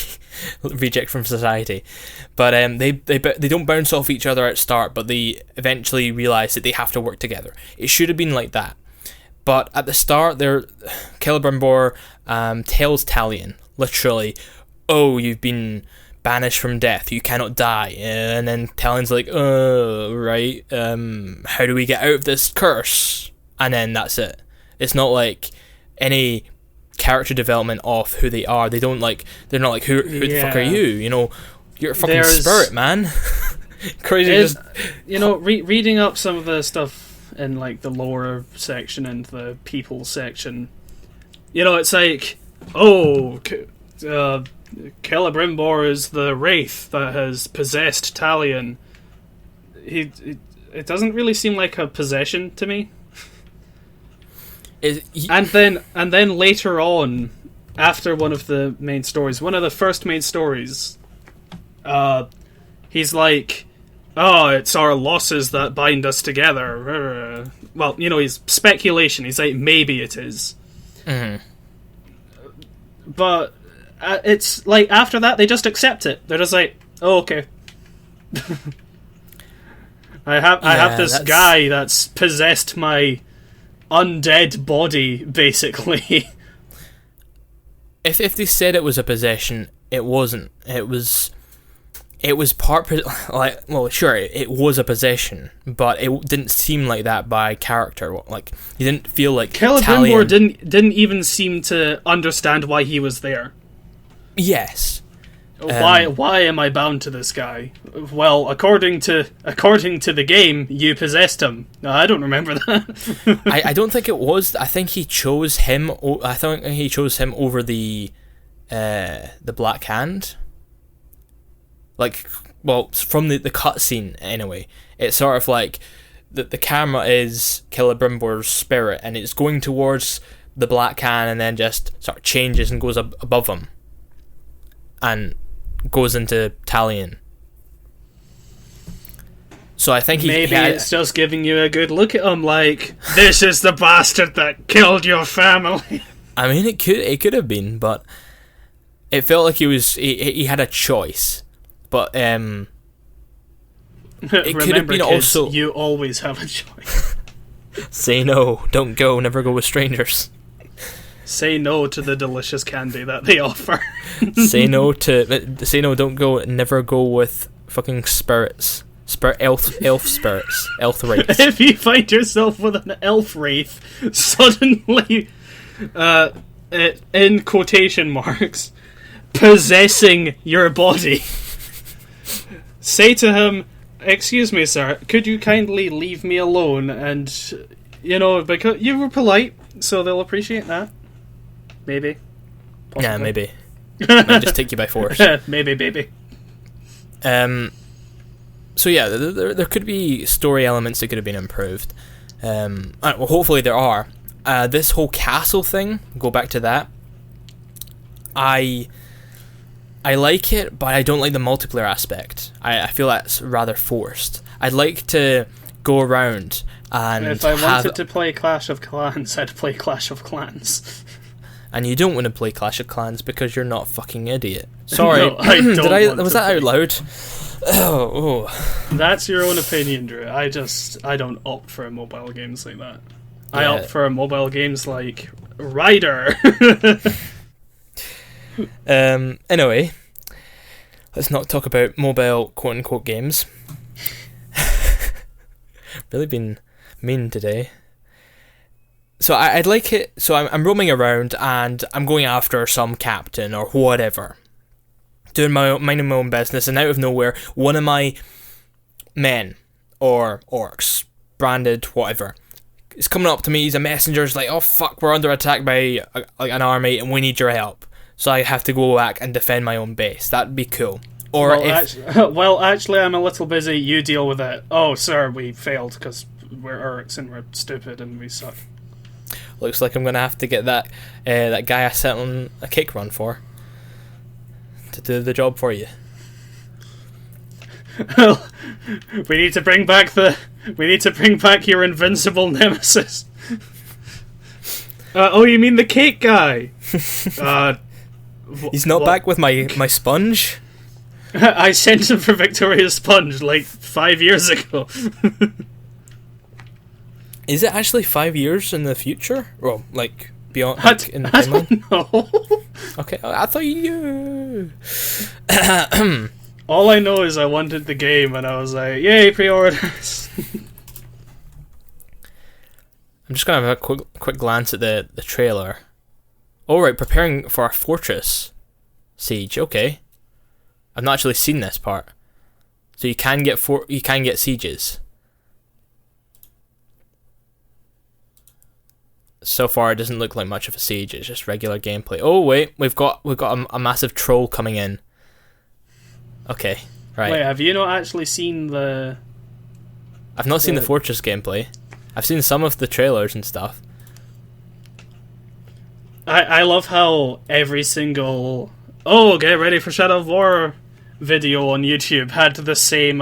reject from society. But they don't bounce off each other at start, but they eventually realise that they have to work together. It should have been like that. But at the start, Celebrimbor tells Talion, literally, oh, you've been banished from death, you cannot die. And then Talion's like, right, how do we get out of this curse? And then that's it. It's not like any character development of who they are. They don't like. They're not like who the fuck are you? You know, you're a fucking spirit, man. Crazy. Just reading up some of the stuff in like the lore section and the people section. You know, it's like, Celebrimbor is the wraith that has possessed Talion. It doesn't really seem like a possession to me. And then later on, after one of the first main stories, he's like, "Oh, it's our losses that bind us together." Well, he's speculation. He's like, maybe it is. Mm-hmm. But it's like after that they just accept it. They're just like, "Oh, okay." I have this guy that's possessed my undead body, basically. If they said it was a possession, it wasn't. It was part like, well, sure, it was a possession, but it didn't seem like that by character. Like, you didn't feel like Celebrimbor didn't even seem to understand why he was there. Yes. Why am I bound to this guy? Well, according to the game, you possessed him. No, I don't remember that. I don't think it was. I think he chose him. I think he chose him over the Black Hand. Like, well, from the cutscene anyway. It's sort of like the camera is Celebrimbor's spirit, and it's going towards the Black Hand, and then just sort of changes and goes above him, and goes into Talion. So I think it's just giving you a good look at him, like, this is the bastard that killed your family. I mean, it could have been, but it felt like he had a choice. But it could have been kids, also. You always have a choice. Say no, don't go, never go with strangers. Say no to the delicious candy that they offer. Say no, don't go, never go with fucking spirits. Elf spirits. Elf wraiths. If you find yourself with an elf wraith, suddenly, in quotation marks, possessing your body, say to him, "Excuse me, sir, could you kindly leave me alone?" And, because you were polite, so they'll appreciate that. Maybe. Possibly. Yeah, maybe. Might just take you by force. Maybe, baby. So yeah, there could be story elements that could have been improved. Well, hopefully there are. This whole castle thing, go back to that. I like it, but I don't like the multiplayer aspect. I feel that's rather forced. I'd like to go around and if I wanted to play Clash of Clans, I'd play Clash of Clans. And you don't want to play Clash of Clans because you're not a fucking idiot. Sorry, no, I don't was that out loud? Oh. That's your own opinion, Drew. I don't opt for mobile games like that. Yeah. I opt for mobile games like Ryder. Anyway, let's not talk about mobile quote-unquote games. Really been mean today. So I'd like it. So I'm roaming around and I'm going after some captain or whatever, doing minding my own business, and out of nowhere, one of my men or orcs, branded whatever, is coming up to me. He's a messenger. He's like, "Oh fuck, we're under attack by an army, and we need your help." So I have to go back and defend my own base. That'd be cool. Or actually, I'm a little busy. You deal with it. Oh, sir, we failed because we're orcs and we're stupid and we suck. Looks like I'm going to have to get that guy I sent on a cake run for to do the job for you. Well, we need to bring back your invincible nemesis. Oh, you mean the cake guy? He's not back with my sponge? I sent him for Victoria's Sponge like 5 years ago. Is it actually 5 years in the future? Well, like beyond, like, in the timeline? No. Okay, I thought you. All I know is I wanted the game, and I was like, "Yay, pre-orders!" I'm just going to have a quick glance at the trailer. Alright, preparing for a fortress siege. Okay. I've not actually seen this part. So you can get sieges. So far, it doesn't look like much of a siege. It's just regular gameplay. Oh wait, we've got a massive troll coming in. Okay, right. Wait, have you not actually seen the? I've not seen the fortress gameplay. I've seen some of the trailers and stuff. I love how every single get ready for Shadow of War video on YouTube had the same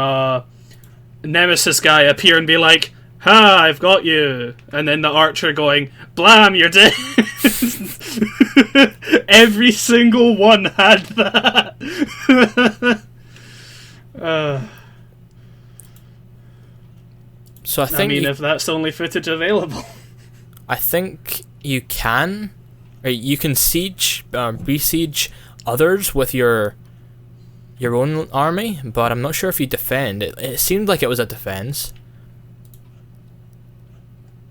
Nemesis guy appear and be like, "Ha, I've got you," and then the archer going, "Blam, you're dead." Every single one had that. So I mean, if that's the only footage available, I think you can siege, besiege others with your own army, but I'm not sure if you defend. It seemed like it was a defense.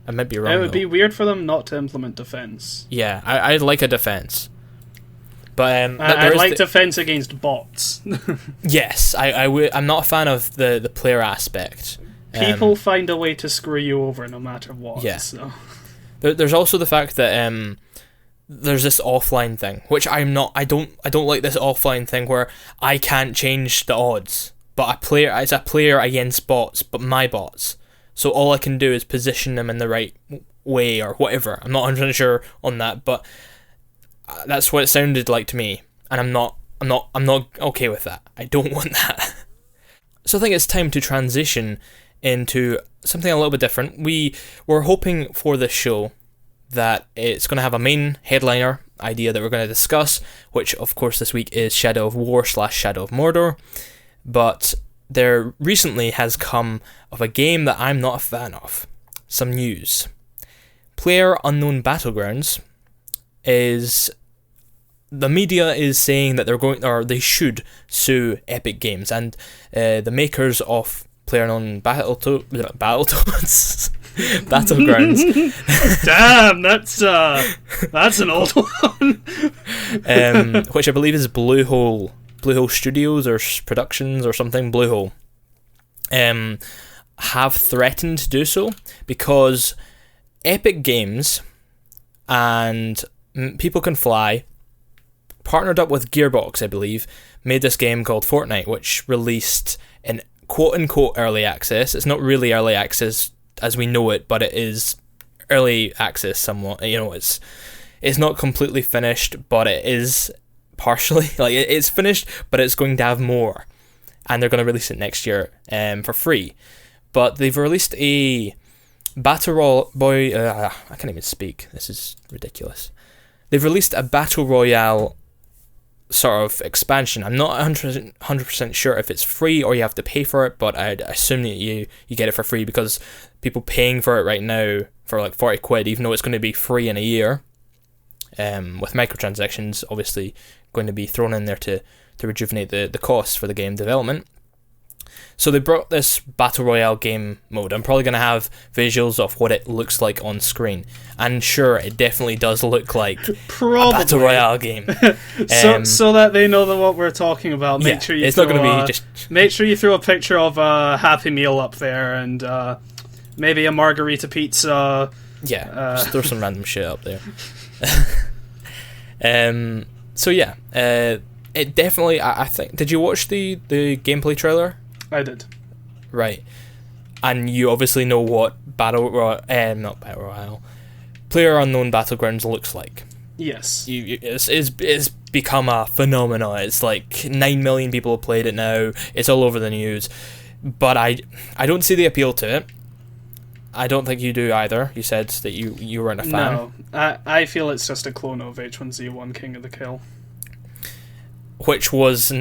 I might be wrong. It would be weird for them not to implement defense. Yeah, I'd like a defense. But I'd like defense against bots. Yes, I'm not a fan of the player aspect. People find a way to screw you over no matter what. Yeah. So. There's also the fact that there's this offline thing, which I don't like this offline thing where I can't change the odds, but it's a player against bots, but my bots. So all I can do is position them in the right way or whatever. I'm not 100% sure on that, but that's what it sounded like to me, and I'm not okay with that. I don't want that. So I think it's time to transition into something a little bit different. We were hoping for this show that it's going to have a main headliner idea that we're going to discuss, which of course this week is Shadow of War / Shadow of Mordor, but there recently has come of a game that I'm not a fan of. Some news. PlayerUnknown Battlegrounds the media is saying that they should sue Epic Games, and the makers of PlayerUnknown Battlegrounds. Damn, that's an old one. Which I believe is Bluehole Studios or Productions or something. Bluehole have threatened to do so because Epic Games and People Can Fly partnered up with Gearbox, I believe, made this game called Fortnite, which released in quote-unquote early access. It's not really early access as we know it, but it is early access somewhat. You know, it's not completely finished, but it is partially. Like, it's finished, but it's going to have more. And they're going to release it next year for free. But they've released a Battle Royale... I can't even speak. This is ridiculous. They've released a Battle Royale sort of expansion. I'm not 100% sure if it's free or you have to pay for it, but I'd assume that you get it for free because people paying for it right now for like 40 quid, even though it's going to be free in a year, with microtransactions obviously going to be thrown in there to rejuvenate the costs for the game development. So they brought this Battle Royale game mode. I'm probably going to have visuals of what it looks like on screen. And sure, it definitely does look like a Battle Royale game. So that they know what we're talking about. Make sure you it's not going to be just... Make sure you throw a picture of a Happy Meal up there and maybe a margarita pizza. Yeah, just throw some random shit up there. So yeah, it definitely... I think... Did you watch the gameplay trailer? I did. Right. And you obviously know what not Battle Royale, PlayerUnknown Battlegrounds looks like. Yes. It's become a phenomenon. It's like 9 million people have played it now. It's all over the news. But I don't see the appeal to it. I don't think you do either. You said that you weren't a fan. No. I feel it's just a clone of H1Z1 King of the Kill. Which was...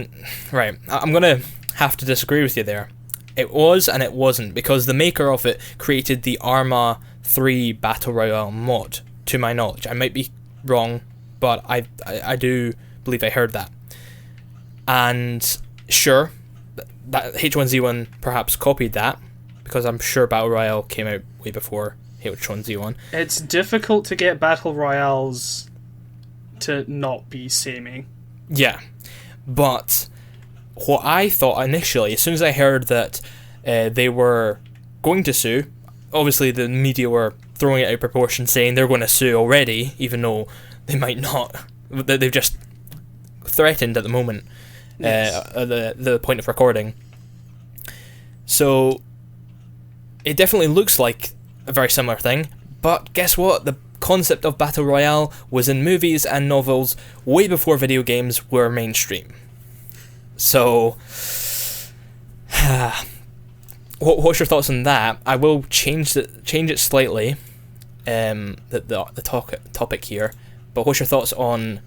Right. I'm going to have to disagree with you there. It was and it wasn't, because the maker of it created the Arma 3 Battle Royale mod, to my knowledge. I might be wrong, but I do believe I heard that. And sure, that H1Z1 perhaps copied that, because I'm sure Battle Royale came out way before hate which ones you want. It's difficult to get battle royales to not be samey. Yeah, but what I thought initially, as soon as I heard that they were going to sue, obviously the media were throwing it out of proportion, saying they're going to sue already, even though they might not. They've just threatened at the moment, at the point of recording. So it definitely looks like a very similar thing, but guess what? The concept of Battle Royale was in movies and novels way before video games were mainstream. So, what's your thoughts on that? I will change it slightly, the topic here, but what's your thoughts on,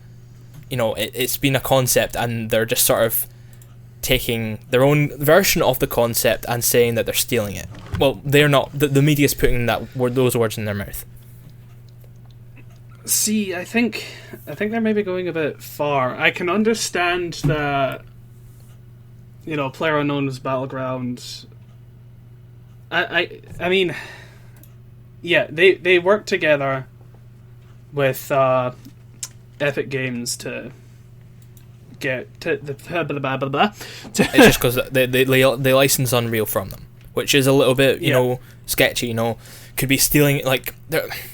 it's been a concept and they're just sort of taking their own version of the concept and saying that they're stealing it. Well, they're not. The media's putting those words in their mouth. See, I think they're maybe going a bit far. I can understand that, PlayerUnknown's Battlegrounds. I mean, yeah, they work together with Epic Games to get to the It's just because they license Unreal from them, which is a little bit sketchy. Could be stealing. Like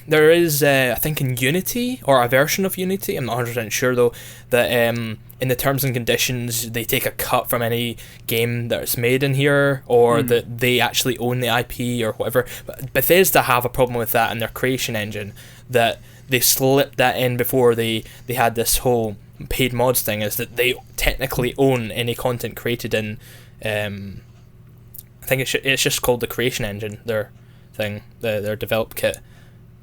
there is I think in Unity, or a version of Unity, I'm not 100% sure though, that in the terms and conditions they take a cut from any game that's made in here, or that they actually own the IP or whatever. But Bethesda have a problem with that in their creation engine, that they slipped that in before they had this whole paid mods thing, is that they technically own any content created in I think it's just called the creation engine, their thing, their developed kit.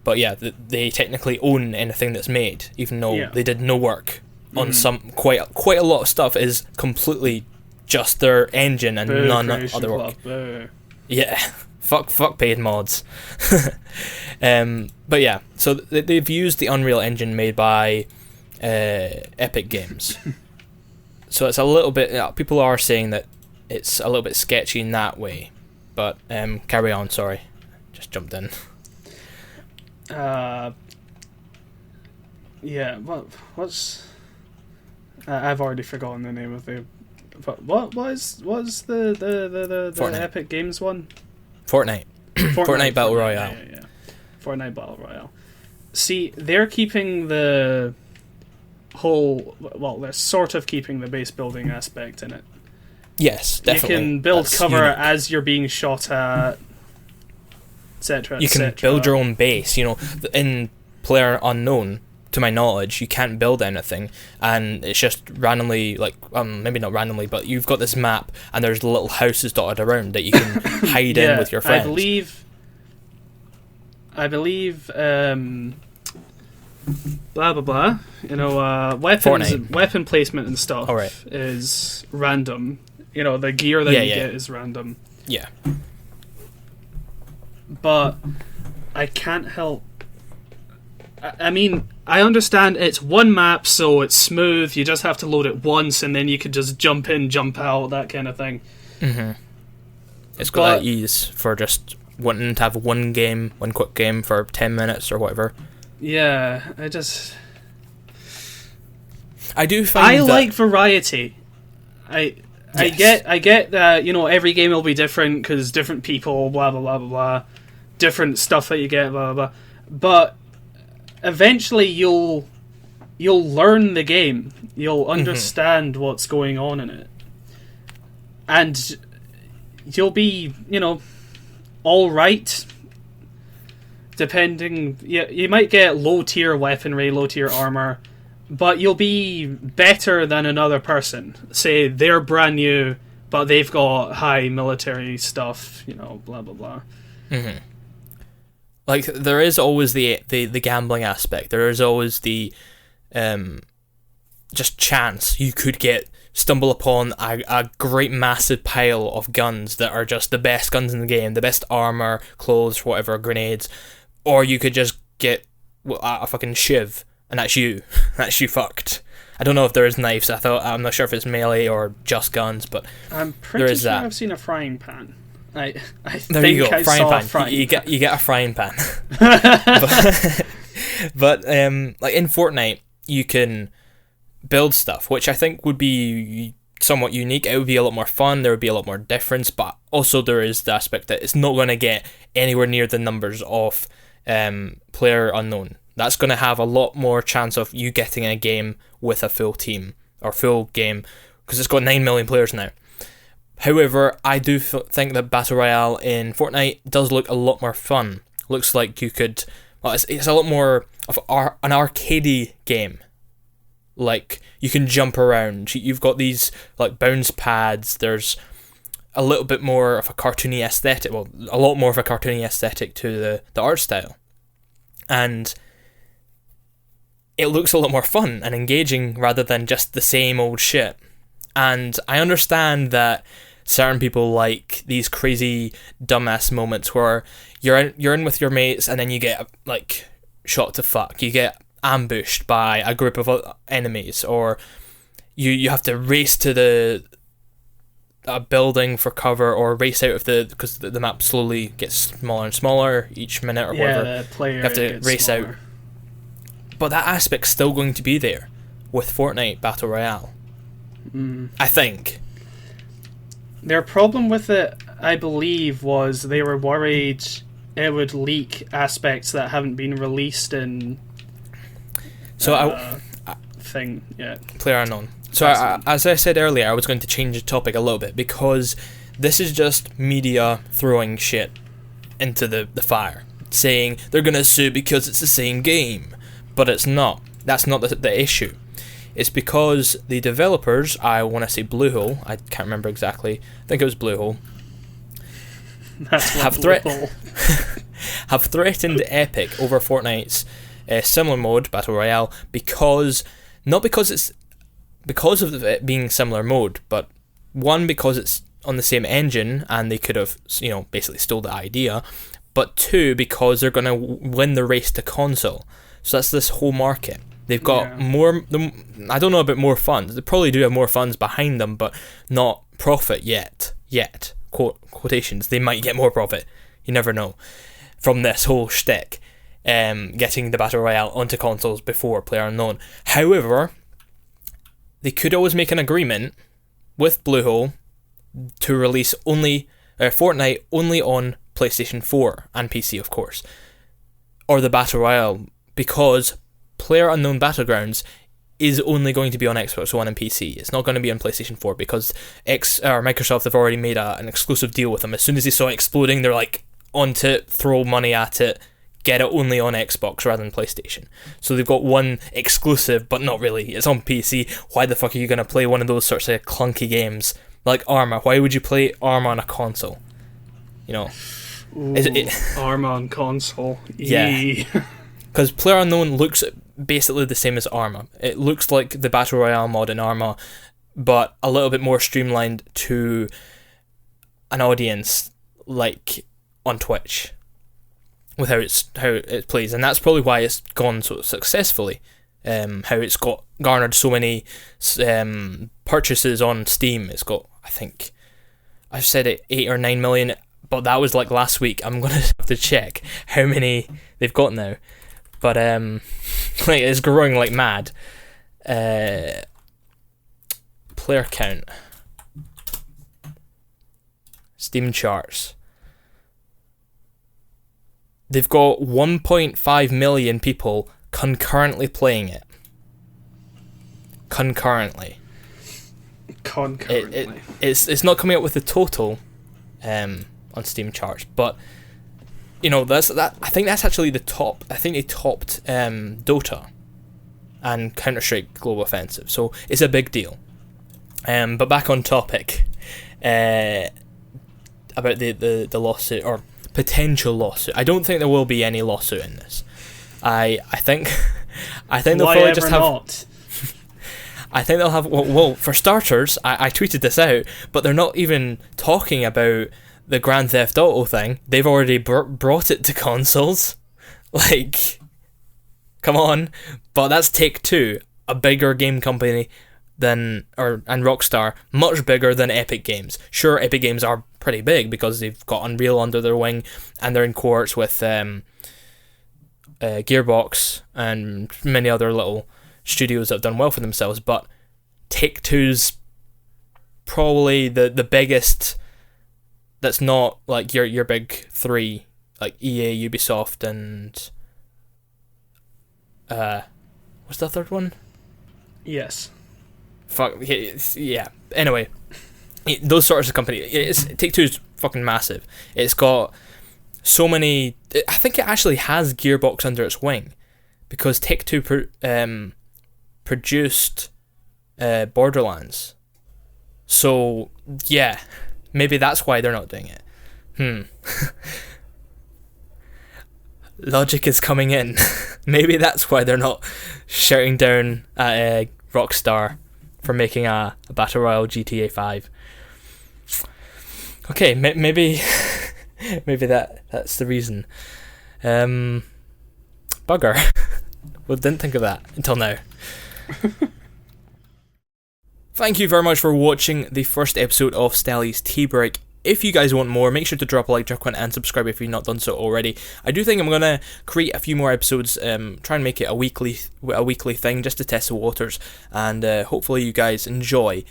But yeah, they technically own anything that's made, even though they did no work on some quite a lot of stuff is completely just their engine and none other work. Yeah, fuck paid mods. But yeah, so they've used the Unreal Engine made by Epic Games. So it's a little bit. People are saying that it's a little bit sketchy in that way. But carry on. Sorry, just jumped in. Yeah. What's? I've already forgotten the name of the. What was the Epic Games one? Fortnite. Fortnite Battle Royale. Yeah. Fortnite Battle Royale. See, they're keeping the whole. Well, they're sort of keeping the base building aspect in it. Yes, definitely. You can build That's cover unique. as you're being shot at, etc. You can build your own base. In PlayerUnknown, to my knowledge, you can't build anything, and it's just randomly, maybe not randomly, but you've got this map, and there's little houses dotted around that you can hide in with your friends. I believe, blah blah blah. Weapon placement and stuff is random. The gear that you get is random. Yeah. But I can't help. I mean, I understand it's one map, so it's smooth. You just have to load it once, and then you could just jump in, jump out, that kind of thing. Mm-hmm. It's got that ease for just wanting to have one quick game for 10 minutes or whatever. Yeah, I do find I like variety. I get that, every game will be different because different people, blah blah blah blah blah, different stuff that you get, blah blah blah. But eventually you'll learn the game. You'll understand what's going on in it, and you'll be, all right. Depending, you might get low tier weaponry, low tier armor, but you'll be better than another person. Say they're brand new, but they've got high military stuff, blah blah blah. Mm-hmm. Like, there is always the gambling aspect. There is always the just chance you could stumble upon a great massive pile of guns that are just the best guns in the game, the best armor, clothes, whatever, grenades, or you could just get a fucking shiv. And that's you. That's you fucked. I don't know if there is knives. I'm not sure if it's melee or just guns, but I'm pretty there is sure I've seen a frying pan. I there think you go. I Frying saw pan. a frying You get a frying pan. but like in Fortnite, you can build stuff, which I think would be somewhat unique. It would be a lot more fun, there would be a lot more difference, but also there is the aspect that it's not going to get anywhere near the numbers of Player Unknown. That's going to have a lot more chance of you getting a game with a full team, or full game, because it's got 9 million players now. However, I do think that Battle Royale in Fortnite does look a lot more fun. Looks like you could... Well, it's a lot more of an arcadey game. Like, you can jump around. You've got these, like, bounce pads. There's a little bit more of a cartoony aesthetic. Well, a lot more of a cartoony aesthetic to the art style. And it looks a lot more fun and engaging rather than just the same old shit. And I understand that certain people like these crazy dumbass moments where you're in with your mates and then you get like shot to fuck. You get ambushed by a group of enemies, or you have to race to a building for cover, or race out of because the map slowly gets smaller and smaller each minute or whatever. The player you have to race smaller. out. But that aspect's still going to be there with Fortnite Battle Royale. I think. Their problem with it, I believe, was they were worried it would leak aspects that haven't been released in thing yet. Player Unknown. So as I said earlier, I was going to change the topic a little bit, because this is just media throwing shit into the fire, saying they're going to sue because it's the same game. But it's not. That's not the issue. It's because the developers, I want to say Bluehole, I can't remember exactly, I think it was Bluehole, have threatened Epic over Fortnite's similar mode, Battle Royale, because of it being similar mode, but one, because it's on the same engine and they could have, basically stole the idea, but two, because they're going to win the race to console. So that's this whole market. They've got more... I don't know about more funds. They probably do have more funds behind them, but not profit yet. Yet. Quotations. They might get more profit. You never know. From this whole shtick. Getting the Battle Royale onto consoles before Player Unknown. However, they could always make an agreement with Bluehole to release Fortnite only on PlayStation 4 and PC, of course. Or the Battle Royale, because Player Unknown Battlegrounds is only going to be on Xbox One and PC. It's not going to be on PlayStation 4 because Microsoft have already made an exclusive deal with them. As soon as they saw it exploding, they're like, on to it, throw money at it, get it only on Xbox rather than PlayStation. So they've got one exclusive, but not really. It's on PC. Why the fuck are you going to play one of those sorts of clunky games like Arma? Why would you play Arma on a console? Arma on console. Yeah. Because Player Unknown looks basically the same as Arma. It looks like the Battle Royale mod in Arma, but a little bit more streamlined to an audience like on Twitch with how it plays. And that's probably why it's gone so successfully. How it's garnered so many purchases on Steam. It's got, I think, I've said it, 8 or 9 million, but that was like last week. I'm going to have to check how many they've got now. But it's growing like mad. Player count, Steam charts. They've got 1.5 million people concurrently playing it. Concurrently. It's not coming up with the total on Steam charts, but I think that's actually the top. I think they topped Dota and Counter-Strike Global Offensive, so it's a big deal. But back on topic, about the lawsuit, or potential lawsuit. I don't think there will be any lawsuit in this. I think they'll probably just have. Not? I think they'll have. Well, for starters, I tweeted this out, but they're not even talking about the Grand Theft Auto thing. They've already brought it to consoles. Like, come on. But that's Take-Two, a bigger game company and Rockstar, much bigger than Epic Games. Sure, Epic Games are pretty big because they've got Unreal under their wing and they're in courts with Gearbox and many other little studios that have done well for themselves, but Take-Two's probably the biggest. That's not like your big three, like EA, Ubisoft, and what's the third one? Yes. Fuck yeah. Anyway, those sorts of companies. Take-Two's fucking massive. It's got so many. I think it actually has Gearbox under its wing, because Take-Two produced Borderlands. So yeah, maybe that's why they're not doing it. Logic is coming in. Maybe that's why they're not shouting down at Rockstar for making a Battle Royale GTA 5. Okay, maybe maybe that's the reason. Bugger. Well, didn't think of that until now. Thank you very much for watching the first episode of Stalli's Teabreak. If you guys want more, make sure to drop a like, drop a comment, and subscribe if you've not done so already. I do think I'm going to create a few more episodes, try and make it a weekly thing, just to test the waters, and hopefully you guys enjoy.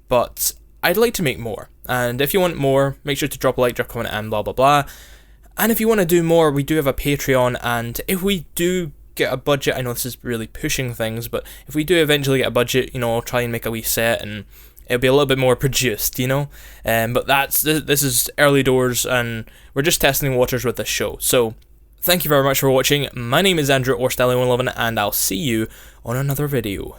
But I'd like to make more, and if you want more, make sure to drop a like, drop a comment, and blah blah blah. And if you want to do more, we do have a Patreon, and if we do get a budget, I know this is really pushing things, but if we do eventually get a budget, I'll try and make a wee set, and it'll be a little bit more produced, but this is early doors, and we're just testing the waters with this show. So thank you very much for watching. My name is Andrew or Stalli111, and I'll see you on another video.